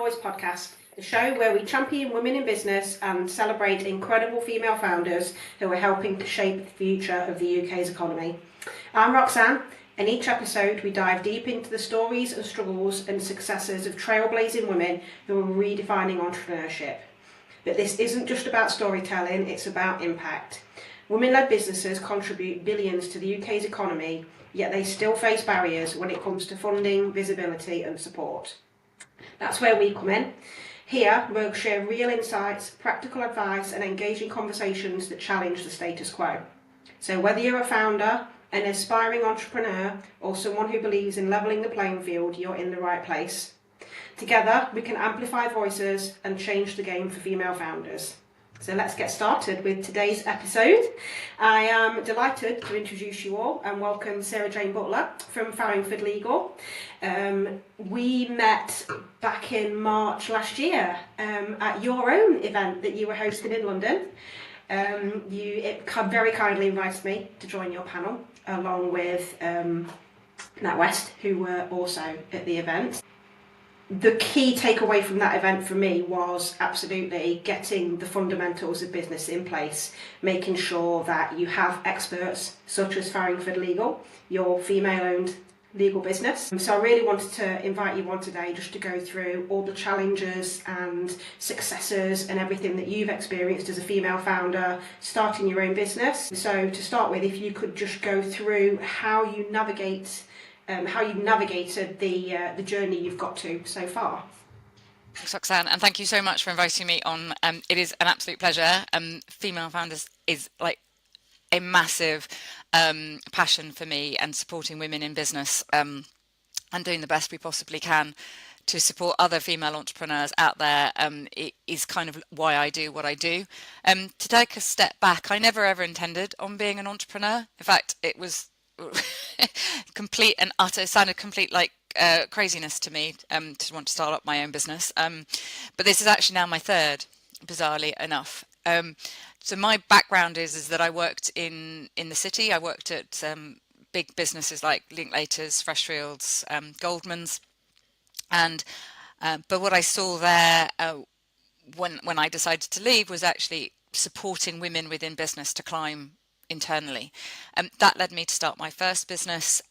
Voice podcast, the show where we champion women in business and celebrate incredible female founders who are helping to shape the future of the UK's economy. I'm Roxanne, and each episode we dive deep into the stories and struggles and successes of trailblazing women who are redefining entrepreneurship. But this isn't just about storytelling, it's about impact. Women-led businesses contribute billions to the UK's economy, yet they still face barriers when it comes to funding, visibility and support. That's where we come in. Here, we'll share real insights, practical advice and engaging conversations that challenge the status quo. So whether you're a founder, an aspiring entrepreneur or someone who believes in levelling the playing field, you're in the right place. Together, we can amplify voices and change the game for female founders. So let's get started with today's episode. I am delighted to introduce you all and welcome Sarah-Jane Butler from Farringford Legal. We met back in March last year at your own event that you were hosting in London. You very kindly invited me to join your panel along with Nat West, who were also at the event. The key takeaway from that event for me was absolutely getting the fundamentals of business in place, making sure that you have experts such as Farringford Legal, your female-owned legal business. So I really wanted to invite you on today just to go through all the challenges and successes and everything that you've experienced as a female founder starting your own business. So to start with, if you could just go through how you navigated the journey you've got to so far. Thanks, Roxanne, and thank you so much for inviting me on. It is an absolute pleasure. Female founders is like a massive passion for me, and supporting women in business and doing the best we possibly can to support other female entrepreneurs out there it is kind of why I do what I do. To take a step back, I never ever intended on being an entrepreneur. In fact, it was complete and utter, sounded complete like craziness to me to want to start up my own business. But this is actually now my third, bizarrely enough. So my background is that I worked in the city. I worked at big businesses like Linklaters, Freshfields, Goldman's, and but what I saw there when I decided to leave was actually supporting women within business to climb internally. That led me to start my first business,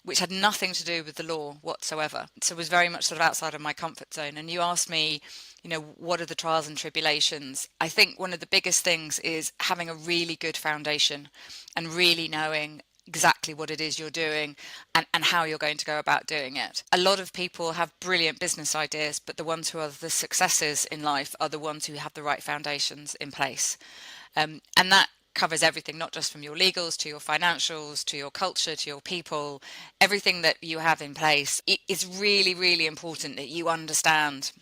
which had nothing to do with the law whatsoever. So it was very much sort of outside of my comfort zone. And you asked me, what are the trials and tribulations? I think one of the biggest things is having a really good foundation and really knowing exactly what it is you're doing and how you're going to go about doing it. A lot of people have brilliant business ideas, but the ones who are the successes in life are the ones who have the right foundations in place. And that covers everything, not just from your legals to your financials to your culture to your people. Everything that you have in place, it is really, really important that you understand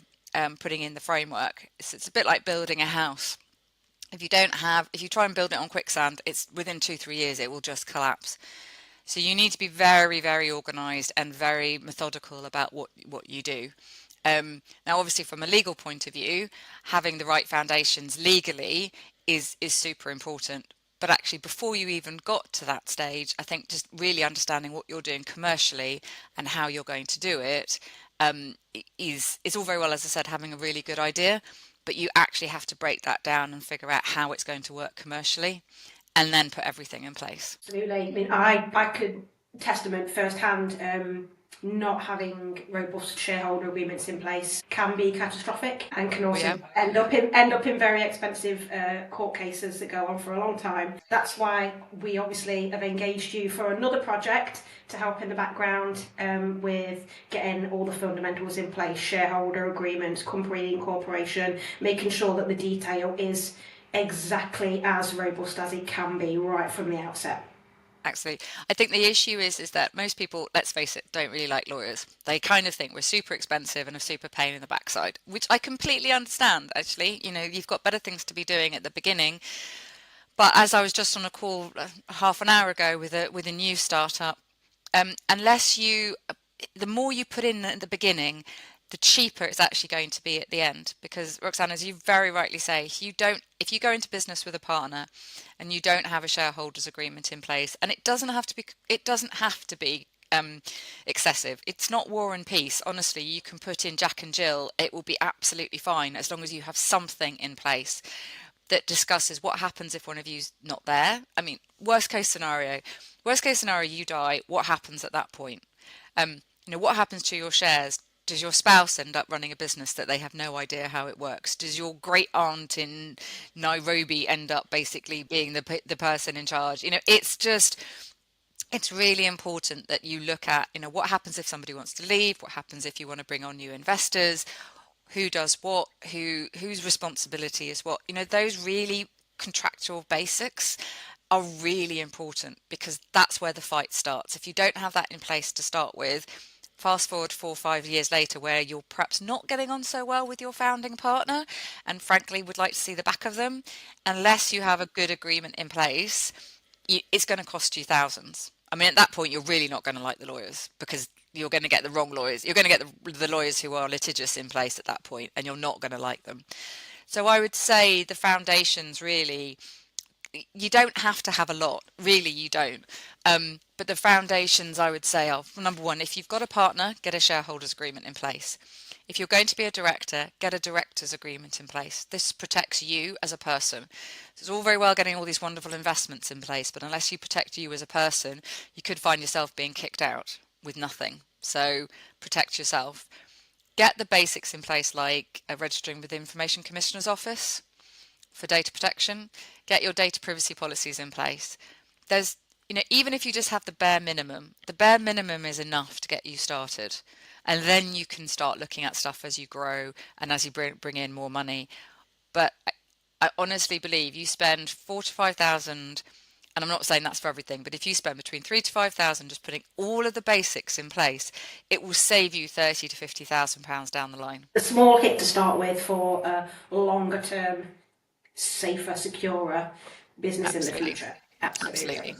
putting in the framework. It's a bit like building a house. If you try and build it on quicksand, it's within 2-3 years it will just collapse. So you need to be very, very organized and very methodical about what you do. Now obviously from a legal point of view, having the right foundations legally is super important. But actually before you even got to that stage, I think just really understanding what you're doing commercially and how you're going to do it is all very well, as I said, having a really good idea, but you actually have to break that down and figure out how it's going to work commercially and then put everything in place. Absolutely. I mean, I could testament firsthand not having robust shareholder agreements in place can be catastrophic and can also end up in very expensive court cases that go on for a long time. That's why we obviously have engaged you for another project to help in the background with getting all the fundamentals in place, shareholder agreements, company incorporation, making sure that the detail is exactly as robust as it can be right from the outset. Absolutely. I think the issue is that most people, let's face it, don't really like lawyers. They kind of think we're super expensive and a super pain in the backside, which I completely understand, actually. You've got better things to be doing at the beginning. But as I was just on a call half an hour ago with a new startup, the more you put in at the beginning, the cheaper it's actually going to be at the end. Because Roxanne, as you very rightly say, if you go into business with a partner and you don't have a shareholders agreement in place, and it doesn't have to be excessive. It's not War and Peace. Honestly, you can put in Jack and Jill. It will be absolutely fine as long as you have something in place that discusses what happens if one of you's not there. I mean, worst case scenario, you die. What happens at that point? What happens to your shares? Does your spouse end up running a business that they have no idea how it works? Does your great aunt in Nairobi end up basically being the person in charge? It's really important that you look at, what happens if somebody wants to leave? What happens if you want to bring on new investors? Who does what? Whose responsibility is what? Those really contractual basics are really important because that's where the fight starts. If you don't have that in place to start with, fast forward 4 or 5 years later where you're perhaps not getting on so well with your founding partner and frankly would like to see the back of them, unless you have a good agreement in place, it's going to cost you thousands. I mean, at that point, you're really not going to like the lawyers because you're going to get the wrong lawyers. You're going to get the lawyers who are litigious in place at that point, and you're not going to like them. So I would say the foundations really, you don't have to have a lot, really you don't. But the foundations I would say are, number one, if you've got a partner, get a shareholders agreement in place. If you're going to be a director, get a director's agreement in place. This protects you as a person. It's all very well getting all these wonderful investments in place, but unless you protect you as a person, you could find yourself being kicked out with nothing. So protect yourself. Get the basics in place, like registering with the Information Commissioner's Office for data protection. Get your data privacy policies in place. There's, even if you just have the bare minimum is enough to get you started. And then you can start looking at stuff as you grow and as you bring in more money. But I honestly believe you spend 4,000 to 5,000, and I'm not saying that's for everything, but if you spend between 3,000 to 5,000 just putting all of the basics in place, it will save you 30,000 to 50,000 pounds down the line. A small hit to start with for a longer term, safer, securer business in the future. Absolutely.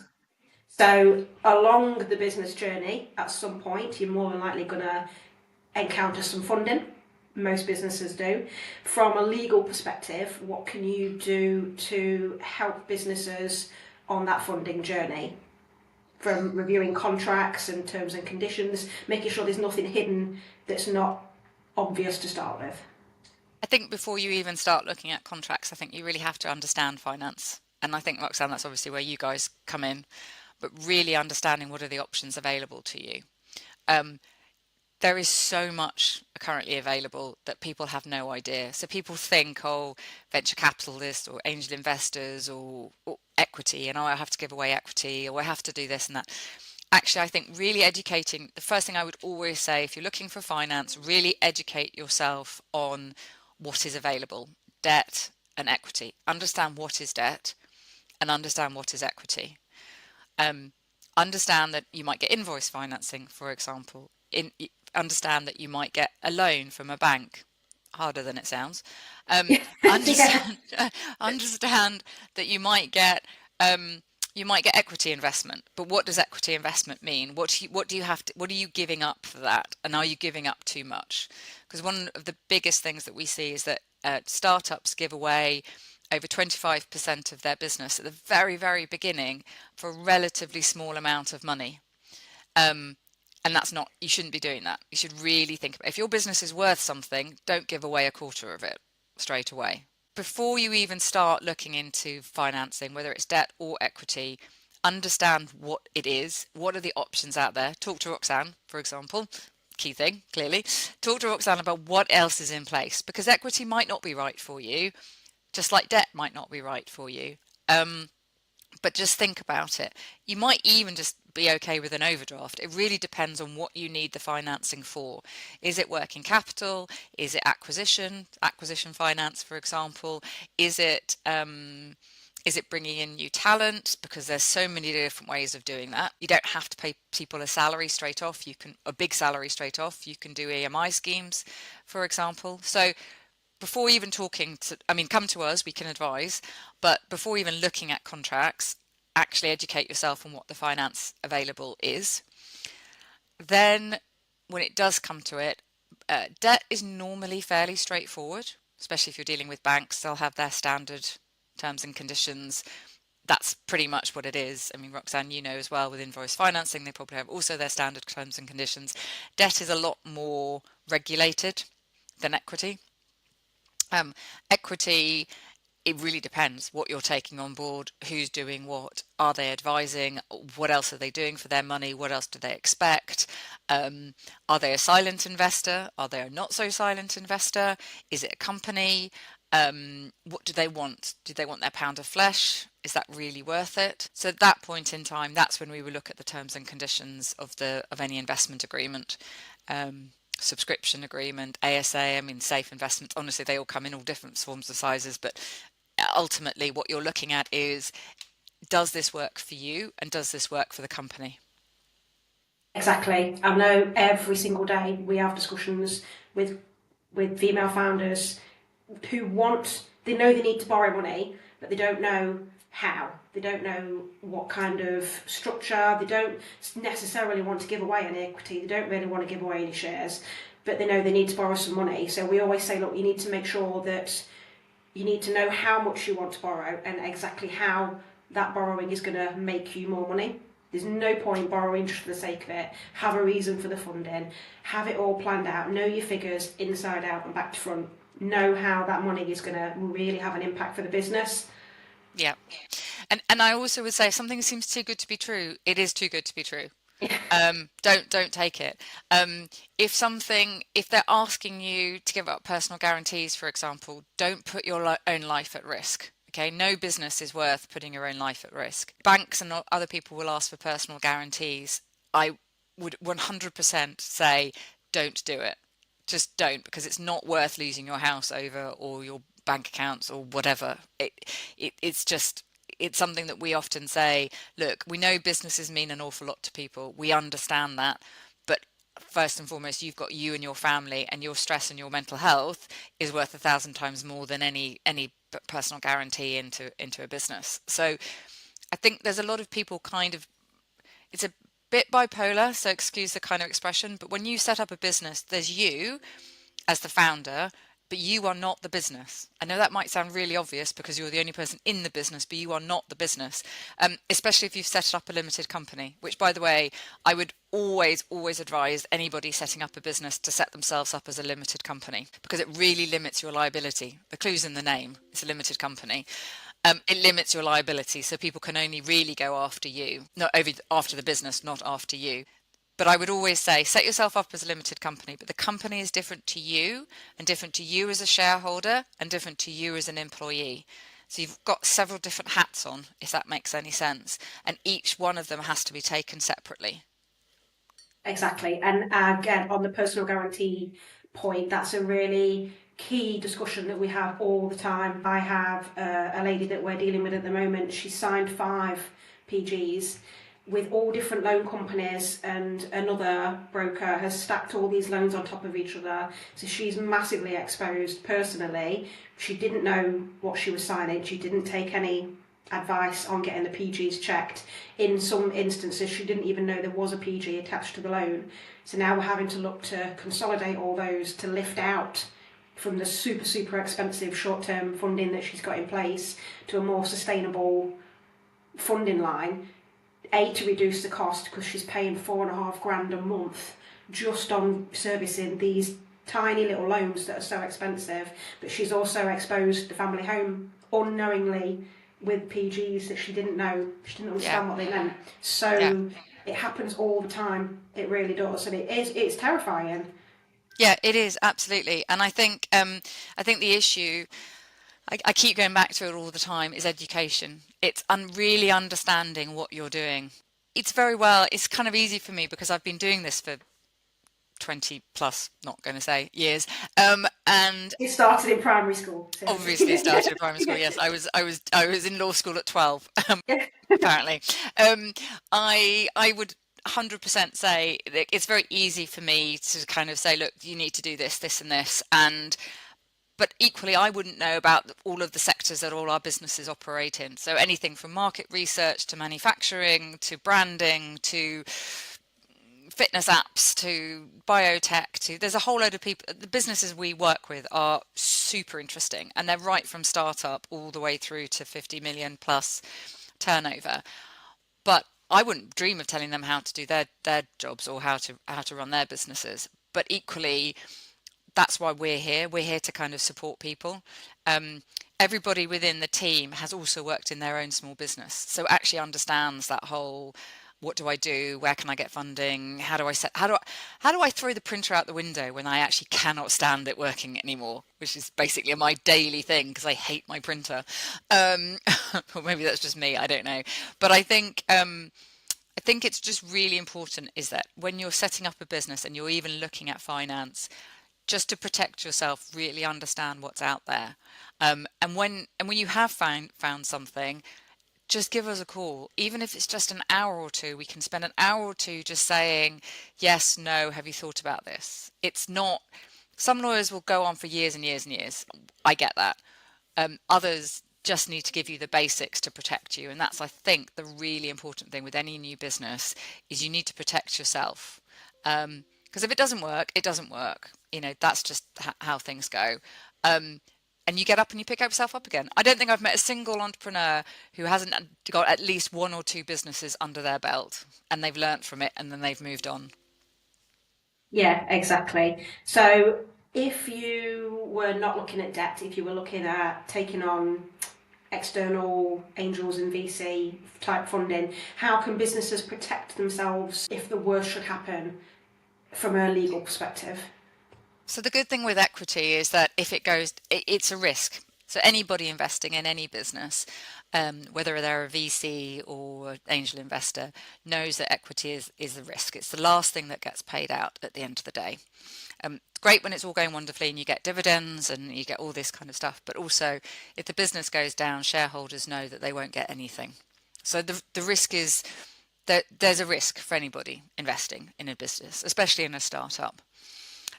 So along the business journey, at some point, you're more than likely going to encounter some funding. Most businesses do. From a legal perspective, what can you do to help businesses on that funding journey? From reviewing contracts and terms and conditions, making sure there's nothing hidden that's not obvious to start with. I think before you even start looking at contracts, I think you really have to understand finance. And I think, Roxanne, that's obviously where you guys come in. But really understanding what are the options available to you. There is so much currently available that people have no idea. So people think, venture capitalists or angel investors or equity, and I have to give away equity, or I have to do this and that. Actually, I think really educating, the first thing I would always say, if you're looking for finance, really educate yourself on what is available, debt and equity. Understand what is debt and understand what is equity. Understand that you might get invoice financing, for example. Understand that you might get a loan from a bank. Harder than it sounds. Understand that you might get equity investment. But what does equity investment mean? What are you giving up for that? And are you giving up too much? Because one of the biggest things that we see is that startups give away over 25% of their business at the very, very beginning for a relatively small amount of money. And that's not, you shouldn't be doing that. You should really think about, if your business is worth something, don't give away a quarter of it straight away. Before you even start looking into financing, whether it's debt or equity, understand what it is. What are the options out there? Talk to Roxanne, for example. Key thing, clearly. Talk to Roxanne about what else is in place, because equity might not be right for you, just like debt might not be right for you. But just think about it. You might even just be okay with an overdraft. It really depends on what you need the financing for. Is it working capital? Is it acquisition finance, for example? Is it bringing in new talent? Because there's so many different ways of doing that. You don't have to pay people a salary straight off. A big salary straight off. You can do EMI schemes, for example. So before even come to us, we can advise, but before even looking at contracts, actually educate yourself on what the finance available is. Then when it does come to it, debt is normally fairly straightforward, especially if you're dealing with banks. They'll have their standard terms and conditions. that's pretty much what it is. I mean, Roxanne, you know as well, with invoice financing, they probably have also their standard terms and conditions. Debt is a lot more regulated than equity. Equity, it really depends what you're taking on board, who's doing what, are they advising, what else are they doing for their money, what else do they expect, are they a silent investor, are they a not so silent investor, is it a company, what do they want their pound of flesh, is that really worth it? So at that point in time, that's when we will look at the terms and conditions of any investment agreement. Subscription agreement, ASA, I mean, safe investments, honestly, they all come in all different forms of sizes, but ultimately what you're looking at is, does this work for you and does this work for the company? Exactly. I know every single day we have discussions with female founders who they know they need to borrow money, but they don't know how. They don't know what kind of structure. They don't necessarily want to give away any equity. They don't really want to give away any shares, but they know they need to borrow some money. So we always say, look, you need to make sure that you need to know how much you want to borrow and exactly how that borrowing is going to make you more money. There's no point borrowing just for the sake of it. Have a reason for the funding. Have it all planned out. Know your figures inside out and back to front. Know how that money is going to really have an impact for the business. Yeah. And I also would say, if something seems too good to be true, it is too good to be true. Don't take it. If they're asking you to give up personal guarantees, for example, don't put your own life at risk. Okay, no business is worth putting your own life at risk. Banks and other people will ask for personal guarantees. I would 100% say, don't do it. Just don't, because it's not worth losing your house over, or your bank accounts, or whatever. It's something that we often say, look, we know businesses mean an awful lot to people. We understand that. But first and foremost, you've got you and your family, and your stress and your mental health is worth 1,000 times more than any personal guarantee into a business. So I think there's a lot of people it's a bit bipolar, so excuse the kind of expression, but when you set up a business, there's you as the founder, but you are not the business. I know that might sound really obvious because you're the only person in the business, but you are not the business, especially if you've set up a limited company, which, by the way, I would always advise anybody setting up a business to set themselves up as a limited company, because it really limits your liability. The clue's in the name. It's a limited company. It limits your liability, so people can only really go after you, not after the business, not after you. But I would always say, set yourself up as a limited company, but the company is different to you, and different to you as a shareholder, and different to you as an employee. So you've got several different hats on, if that makes any sense, and each one of them has to be taken separately. Exactly. And again, on the personal guarantee point, that's a really key discussion that we have all the time. I have a lady that we're dealing with at the moment. She signed 5 PGs with all different loan companies, and another broker has stacked all these loans on top of each other. So she's massively exposed personally. She didn't know what she was signing. She didn't take any advice on getting the PGs checked. In some instances, she didn't even know there was a PG attached to the loan. So now we're having to look to consolidate all those to lift out from the super expensive short-term funding that she's got in place to a more sustainable funding line. To reduce the cost, because she's paying $4,500 a month just on servicing these tiny little loans that are so expensive. But she's also exposed the family home unknowingly with PGs that she didn't know. She didn't understand what they meant. So it happens all the time. It really does, and it's terrifying. Yeah, it is, absolutely. And I think the issue, I keep going back to it all the time, is education. It's really understanding what you're doing. It's kind of easy for me because I've been doing this for 20 plus, not going to say years. And it started in primary school. So. Obviously it started in primary school. Yes, I was in law school at 12, apparently. I would 100% say that it's very easy for me to kind of say, look, you need to do this, this and this. But equally, I wouldn't know about all of the sectors that all our businesses operate in. So anything from market research to manufacturing to branding to fitness apps to biotech there's a whole load of people. The businesses we work with are super interesting, and they're right from startup all the way through to 50 million plus turnover. But I wouldn't dream of telling them how to do their jobs or how to run their businesses. But equally, that's why we're here. We're here to kind of support people. Um, Everybody within the team has also worked in their own small business, so actually understands that whole, what do I do? Where can I get funding? How do I throw the printer out the window when I actually cannot stand it working anymore? Which is basically my daily thing because I hate my printer. Um, or maybe that's just me. I don't know. But I think it's just really important is that when you're setting up a business and you're even looking at finance, just to protect yourself, really understand what's out there. And when you have found something, just give us a call. Even if it's just an hour or two, we can spend an hour or two just saying, yes, no, have you thought about this? It's not, some lawyers will go on for years and years and years. I get that. Others just need to give you the basics to protect you. And that's, I think, the really important thing with any new business is you need to protect yourself. Because if it doesn't work, it doesn't work. That's just how things go. And you get up and you pick yourself up again. I don't think I've met a single entrepreneur who hasn't got at least one or two businesses under their belt and they've learnt from it and then they've moved on. Yeah, exactly. So if you were not looking at debt, if you were looking at taking on external angels and VC type funding, how can businesses protect themselves if the worst should happen from a legal perspective? So the good thing with equity is that if it goes, it's a risk. So anybody investing in any business, whether they're a VC or angel investor, knows that equity is a risk. It's the last thing that gets paid out at the end of the day. It's great when it's all going wonderfully and you get dividends and you get all this kind of stuff. But also, if the business goes down, shareholders know that they won't get anything. So the risk is that there's a risk for anybody investing in a business, especially in a startup.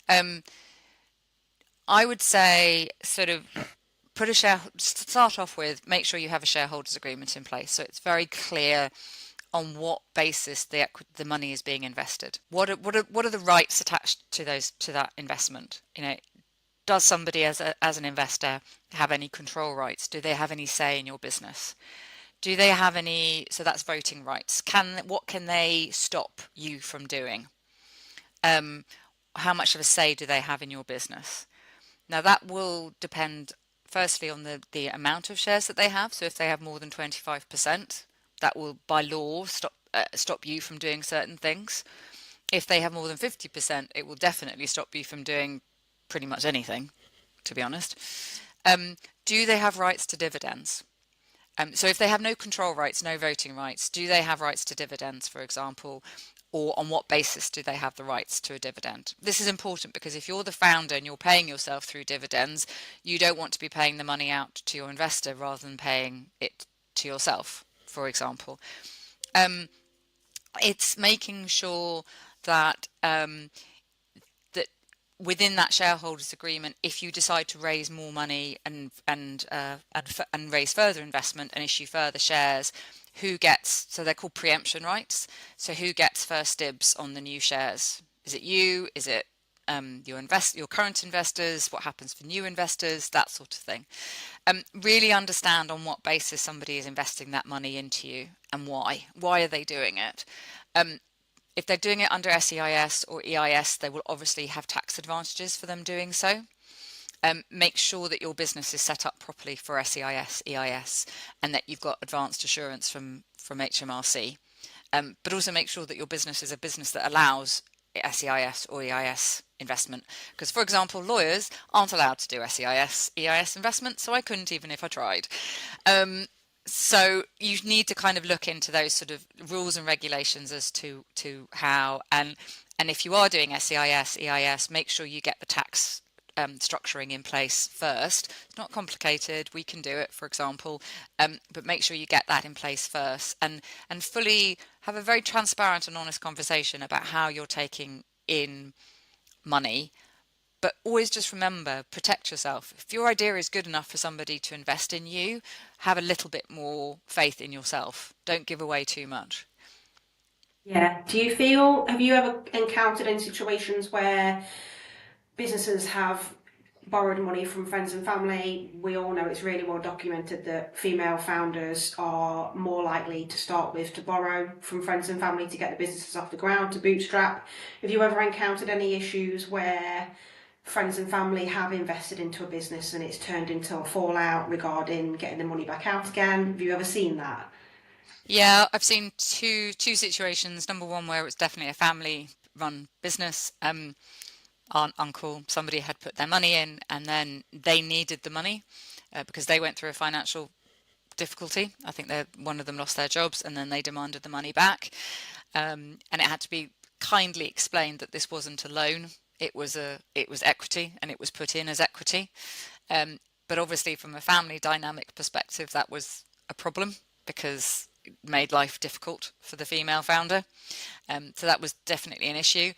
Um, I would say sort of start off with, make sure you have a shareholders agreement in place. So it's very clear on what basis the money is being invested. What are the rights attached to that investment? Does somebody as an investor have any control rights? Do they have any say in your business? Do they have any, so that's voting rights. What can they stop you from doing? How much of a say do they have in your business? Now that will depend firstly on the amount of shares that they have. So if they have more than 25%, that will by law stop you from doing certain things. If they have more than 50%, it will definitely stop you from doing pretty much anything, to be honest. Do they have rights to dividends? So if they have no control rights, no voting rights, do they have rights to dividends, for example? Or on what basis do they have the rights to a dividend? This is important because if you're the founder and you're paying yourself through dividends, you don't want to be paying the money out to your investor rather than paying it to yourself, for example. It's making sure that that within that shareholders agreement, if you decide to raise more money and raise further investment and issue further shares, so they're called preemption rights. So who gets first dibs on the new shares? Is it you? Is it your current investors? What happens for new investors? That sort of thing. Really understand on what basis somebody is investing that money into you and why. Why are they doing it? If they're doing it under SEIS or EIS, they will obviously have tax advantages for them doing so. Make sure that your business is set up properly for SEIS, EIS, and that you've got advanced assurance from HMRC. But also make sure that your business is a business that allows SEIS or EIS investment. Because, for example, lawyers aren't allowed to do SEIS, EIS investment, so I couldn't even if I tried. So you need to kind of look into those sort of rules and regulations as to how, and if you are doing SEIS, EIS, make sure you get the tax structuring in place first. It's not complicated. We can do it, for example, but make sure you get that in place first, and fully have a very transparent and honest conversation about how you're taking in money. But always just remember, protect yourself. If your idea is good enough for somebody to invest in you, have a little bit more faith in yourself. Don't give away too much. Yeah. Have you ever encountered any situations where businesses have borrowed money from friends and family. We all know it's really well documented that female founders are more likely to start with to borrow from friends and family to get the businesses off the ground, to bootstrap. Have you ever encountered any issues where friends and family have invested into a business and it's turned into a fallout regarding getting the money back out again? Have you ever seen that? Yeah, I've seen two situations. Number one, where it's definitely a family run business. Aunt, uncle, somebody had put their money in and then they needed the money because they went through a financial difficulty. I think one of them lost their jobs and then they demanded the money back. And it had to be kindly explained that this wasn't a loan. It was equity and it was put in as equity. But obviously from a family dynamic perspective, that was a problem because it made life difficult for the female founder. So that was definitely an issue.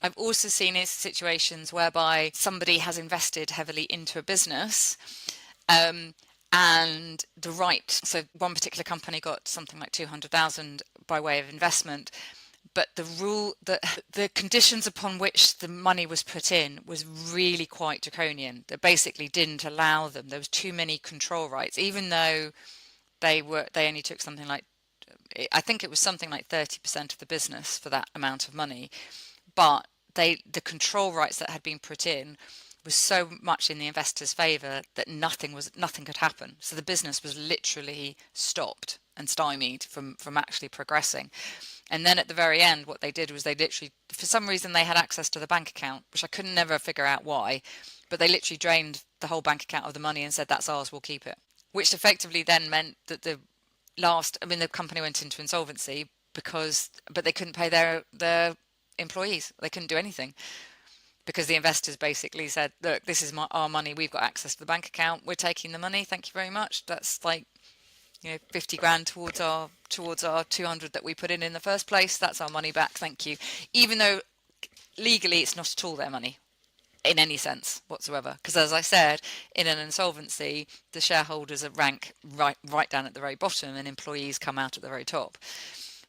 I've also seen situations whereby somebody has invested heavily into a business, and so one particular company got something like 200,000 by way of investment, but the conditions upon which the money was put in was really quite draconian. They basically didn't allow them. There was too many control rights, even though they only took something like, I think it was something like 30% of the business for that amount of money. But the control rights that had been put in was so much in the investors' favour that nothing could happen. So the business was literally stopped and stymied from actually progressing. And then at the very end, what they did was they literally, for some reason, they had access to the bank account, which I could never figure out why, but they literally drained the whole bank account of the money and said, "That's ours, we'll keep it." Which effectively then meant that the company went into insolvency but they couldn't pay their employees. They couldn't do anything because the investors basically said, "Look, this is our money. We've got access to the bank account. We're taking the money. Thank you very much. That's like, 50 grand towards our 200 that we put in the first place. That's our money back. Thank you." Even though legally it's not at all their money in any sense whatsoever, because as I said, in an insolvency, the shareholders are rank right down at the very bottom and employees come out at the very top.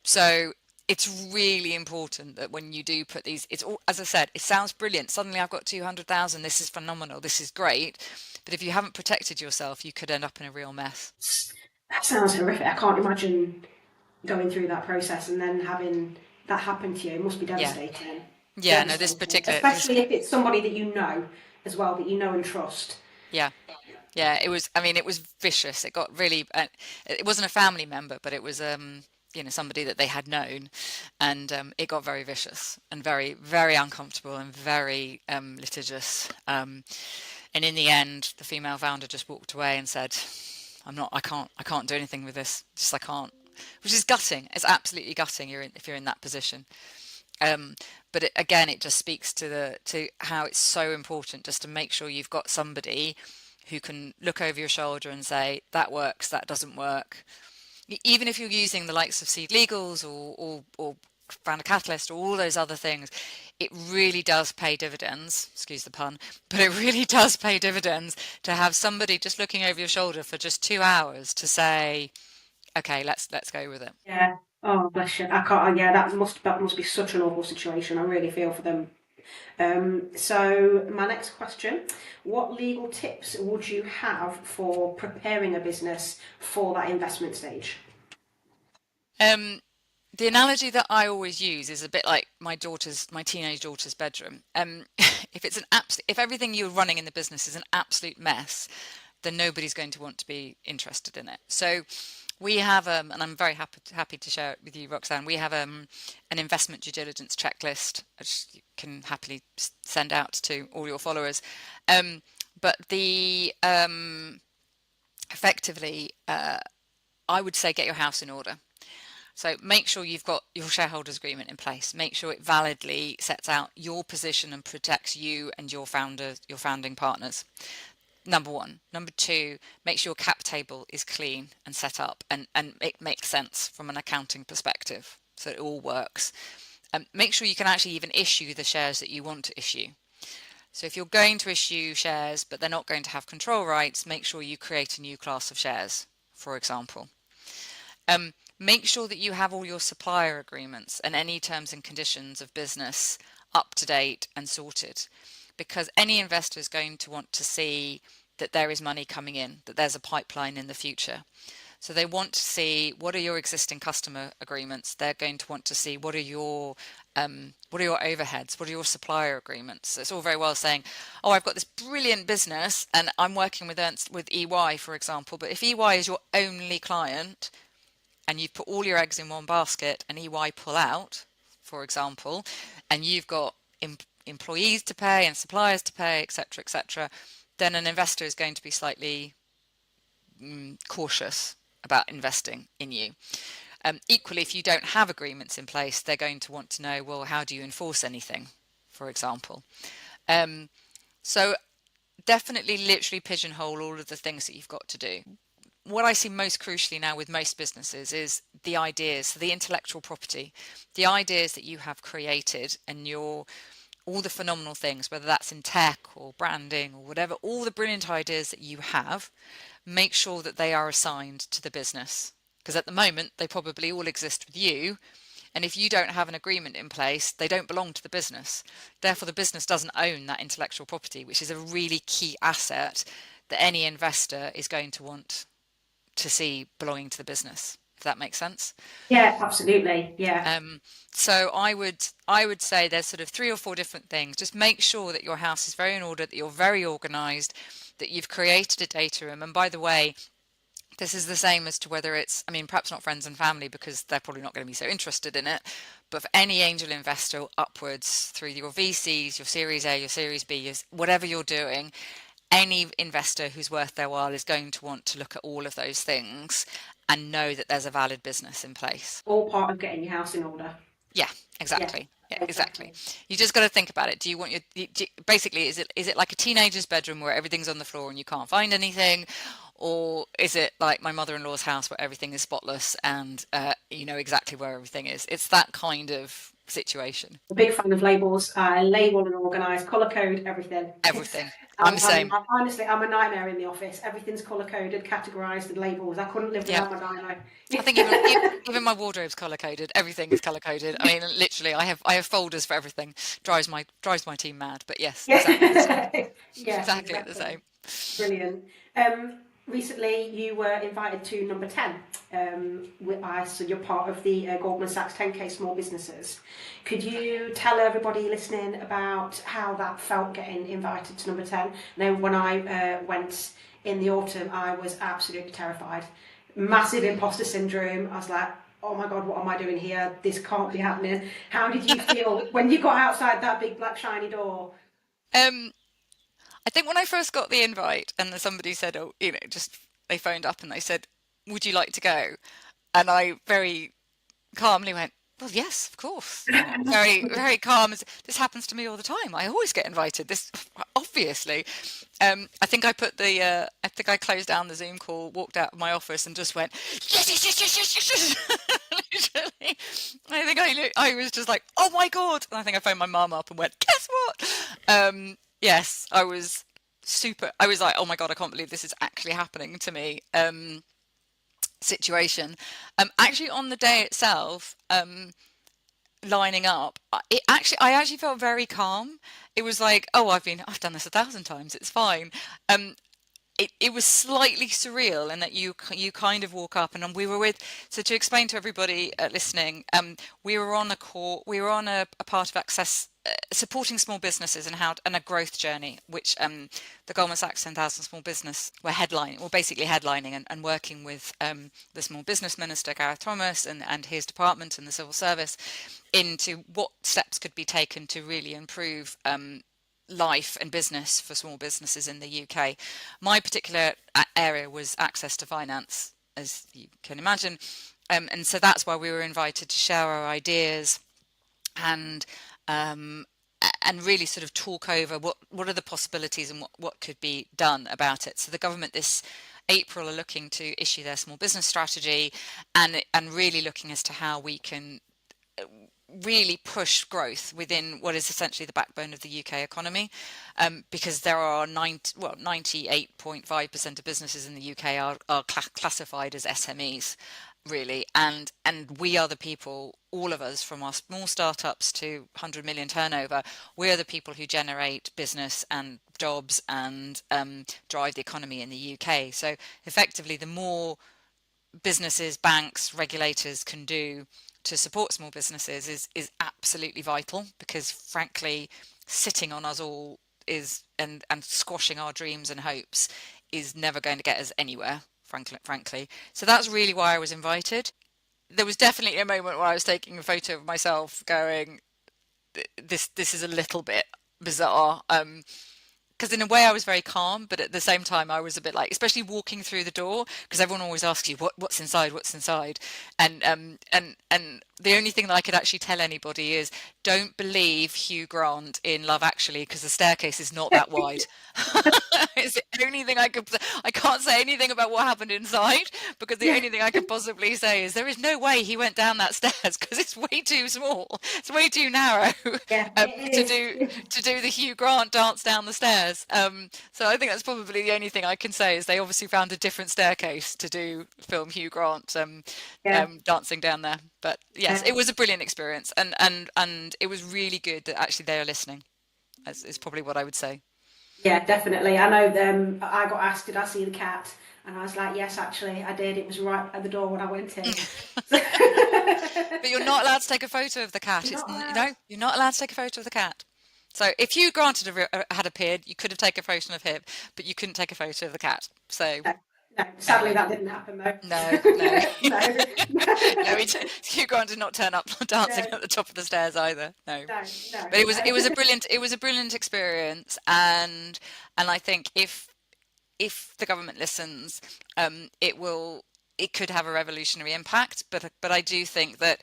So it's really important that when you do put these, it's all, as I said, it sounds brilliant. Suddenly I've got 200,000. This is phenomenal. This is great. But if you haven't protected yourself, you could end up in a real mess. That sounds horrific. I can't imagine going through that process and then having that happen to you. It must be Yeah. devastating. Yeah, no, Especially if it's somebody that you know as well, that you know and trust. yeah. Yeah, it was vicious. It got really, it wasn't a family member, but it was, somebody that they had known, and it got very vicious and very, very uncomfortable and very litigious. And in the end, the female founder just walked away and said, I can't do anything with this. Just I can't," which is gutting. It's absolutely gutting. If you're in that position. But again, it just speaks to how it's so important just to make sure you've got somebody who can look over your shoulder and say, "That works, that doesn't work." Even if you're using the likes of Seed Legals or Founder Catalyst or all those other things, it really does pay dividends, excuse the pun, but it really does pay dividends to have somebody just looking over your shoulder for just 2 hours to say, "Okay, let's go with it." Yeah. Oh, bless you. I can't. Yeah, that must be such an awful situation. I really feel for them. So my next question: what legal tips would you have for preparing a business for that investment stage? Um, the analogy that I always use is a bit like my teenage daughter's bedroom. If everything you're running in the business is an absolute mess, then nobody's going to want to be interested in it. So we have, and I'm very happy to share it with you, Roxanne. We have an investment due diligence checklist, which you can happily send out to all your followers. But effectively, I would say get your house in order. So make sure you've got your shareholders agreement in place. Make sure it validly sets out your position and protects you and your founding partners. Number one. Number two, make sure your cap table is clean and set up and it makes sense from an accounting perspective, so it all works. Make sure you can actually even issue the shares that you want to issue. So if you're going to issue shares but they're not going to have control rights, make sure you create a new class of shares, for example. Make sure that you have all your supplier agreements and any terms and conditions of business up to date and sorted. because any investor is going to want to see that there is money coming in, that there's a pipeline in the future. So they want to see what are your existing customer agreements. They're going to want to see what are your overheads, what are your supplier agreements. So it's all very well saying, oh, I've got this brilliant business and I'm working with EY, for example. But if EY is your only client and you've put all your eggs in one basket and EY pull out, for example, and you've got employees to pay and suppliers to pay, etc., then an investor is going to be slightly cautious about investing in you. Equally, if you don't have agreements in place, they're going to want to know, well, how do you enforce anything, for example? So definitely literally pigeonhole all of the things that you've got to do. What I see most crucially now with most businesses is the ideas, so the intellectual property, the ideas that you have created and all the phenomenal things, whether that's in tech or branding or whatever, all the brilliant ideas that you have, make sure that they are assigned to the business. Because at the moment, they probably all exist with you. And if you don't have an agreement in place, they don't belong to the business. Therefore, the business doesn't own that intellectual property, which is a really key asset that any investor is going to want to see belonging to the business, if that makes sense. Yeah, absolutely. Yeah. So I would say there's sort of 3 or 4 different things. Just make sure that your house is very in order, that you're very organized, that you've created a data room. And by the way, this is the same as to whether it's, I mean, perhaps not friends and family because they're probably not going to be so interested in it, but for any angel investor upwards through your VCs, your Series A, your Series B, whatever you're doing, any investor who's worth their while is going to want to look at all of those things and know that there's a valid business in place. All part of getting your house in order. Yeah, exactly. Yeah, Yeah, exactly. You just got to think about it. Do you want basically, is it like a teenager's bedroom where everything's on the floor and you can't find anything? Or is it like my mother-in-law's house where everything is spotless and you know exactly where everything is? It's that kind of situation. A big fan of labels. I label and organise, colour code, everything. Everything. I'm the same. Honestly, I'm a nightmare in the office. Everything's colour coded, categorised, and labels. I couldn't live without my dino. I think even my wardrobe's color coded. Everything is color coded. I mean, literally, I have folders for everything. Drives my team mad. But yes, exactly the same. Yeah, exactly the same. Brilliant. Recently, you were invited to number 10. So you're part of the Goldman Sachs 10K Small Businesses. Could you tell everybody listening about how that felt getting invited to number 10? Now, when I went in the autumn, I was absolutely terrified. Massive imposter syndrome. I was like, oh my God, what am I doing here? This can't be happening. How did you feel when you got outside that big black shiny door? I think when I first got the invite and somebody said, oh, you know, just they phoned up and they said, would you like to go? And I very calmly went, well, yes, of course. Very, very calm. This happens to me all the time. I always get invited. This, obviously. I think I closed down the Zoom call, walked out of my office and just went, yes, yes, yes, yes, yes, yes. Literally. I think I was just like, oh my God. And I think I phoned my mum up and went, guess what? Yes, I was like, oh my God, I can't believe this is actually happening to me. Situation. Actually on the day itself, lining up, I actually felt very calm. It was like, oh, I've done this 1,000 times. It's fine. It was slightly surreal in that you kind of walk up and we were so to explain to everybody listening, we were on a part of Access supporting small businesses and a growth journey, which the Goldman Sachs 10,000 Small Business were basically headlining and working with the Small Business Minister, Gareth Thomas, and his department and the civil service into what steps could be taken to really improve life and business for small businesses in the UK. My particular area was access to finance, as you can imagine. And so that's why we were invited to share our ideas and really sort of talk over what are the possibilities and what could be done about it. So the government this April are looking to issue their small business strategy and really looking as to how we can really push growth within what is essentially the backbone of the UK economy, because there are 98.5% of businesses in the UK are classified as SMEs. really. And we are the people, all of us, from our small startups to 100 million turnover, we are the people who generate business and jobs and drive the economy in the UK. So effectively, the more businesses, banks, regulators can do to support small businesses is absolutely vital, because frankly, sitting on us all is and squashing our dreams and hopes is never going to get us anywhere, frankly. So that's really why I was invited. There was definitely a moment where I was taking a photo of myself going, this is a little bit bizarre. Because in a way I was very calm, but at the same time I was a bit like, especially walking through the door, because everyone always asks you what's inside, and the only thing that I could actually tell anybody is, don't believe Hugh Grant in Love Actually, because the staircase is not that wide. It's the only thing I can't say anything about what happened inside, because the only thing I could possibly say is there is no way he went down that stairs, because it's way too small, it's way too narrow Yeah, to it do is. the Hugh Grant dance down the stairs. So I think that's probably the only thing I can say, is they obviously found a different staircase to do film Hugh Grant Yeah, dancing down there. But yes, yeah, it was a brilliant experience, and it was really good that actually they are listening. Is probably what I would say. yeah, definitely. I know them. I got asked, did I see the cat? And I was like, yes, actually, I did. It was right at the door when I went in. But you're not allowed to take a photo of the cat. You're It's not allowed. no, you're not allowed to take a photo of the cat. So if Hugh Grant had appeared, you could have taken a photo of him, but you couldn't take a photo of the cat. So No, no. Sadly, anyway, that didn't happen though. no, no, No, no. Hugh Grant did not turn up dancing no, at the top of the stairs either. No, no, no, but no. it was a brilliant experience, and I think if the government listens, it could have a revolutionary impact. But I do think that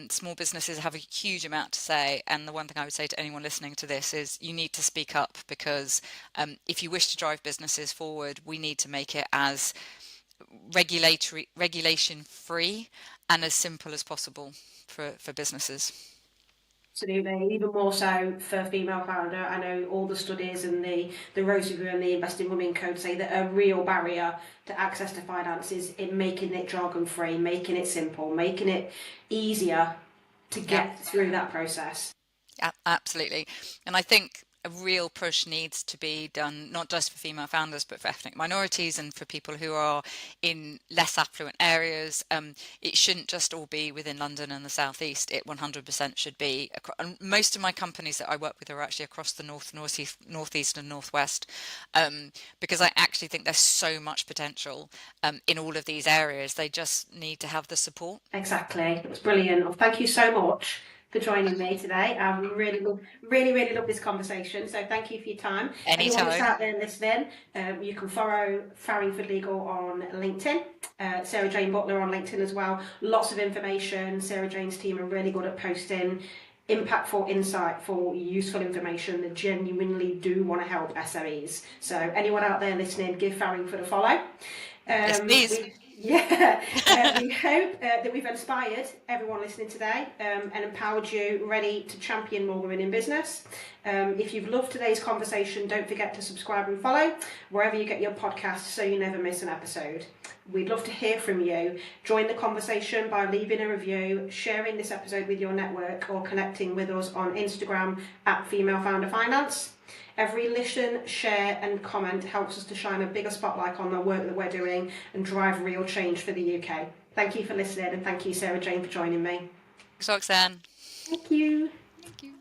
small businesses have a huge amount to say. And the one thing I would say to anyone listening to this is, you need to speak up, because if you wish to drive businesses forward, we need to make it as regulation free and as simple as possible for businesses. Absolutely, even more so for female founder. I know all the studies and the Rotary and the Investing Women Code say that a real barrier to access to finance is in making it jargon free, making it simple, making it easier to Yeah. get through that process. Absolutely. And I think a real push needs to be done, not just for female founders, but for ethnic minorities and for people who are in less affluent areas. It shouldn't just all be within London and the southeast. It 100% should be. And most of my companies that I work with are actually across the northeast, and northwest, because I actually think there's so much potential in all of these areas. They just need to have the support. Exactly, it was brilliant. Well, thank you so much for joining me today. I really love this conversation. So thank you for your time. Anyone that's Anytime. out there listening, you can follow Farringford Legal on LinkedIn, Sarah-Jane Butler on LinkedIn as well. Lots of information. Sarah-Jane's team are really good at posting impactful, insightful, useful information that genuinely do want to help SMEs. So anyone out there listening, give Farringford a follow. Yes, please. We hope that we've inspired everyone listening today and empowered you ready to champion more women in business. If you've loved today's conversation, don't forget to subscribe and follow wherever you get your podcasts so you never miss an episode. We'd love to hear from you. Join the conversation by leaving a review, sharing this episode with your network, or connecting with us on Instagram at Female Founder Finance. Every listen, share and comment helps us to shine a bigger spotlight on the work that we're doing and drive real change for the UK. Thank you for listening, and thank you, Sarah-Jane, for joining me. Thanks, Roxanne. Thank you. Thank you.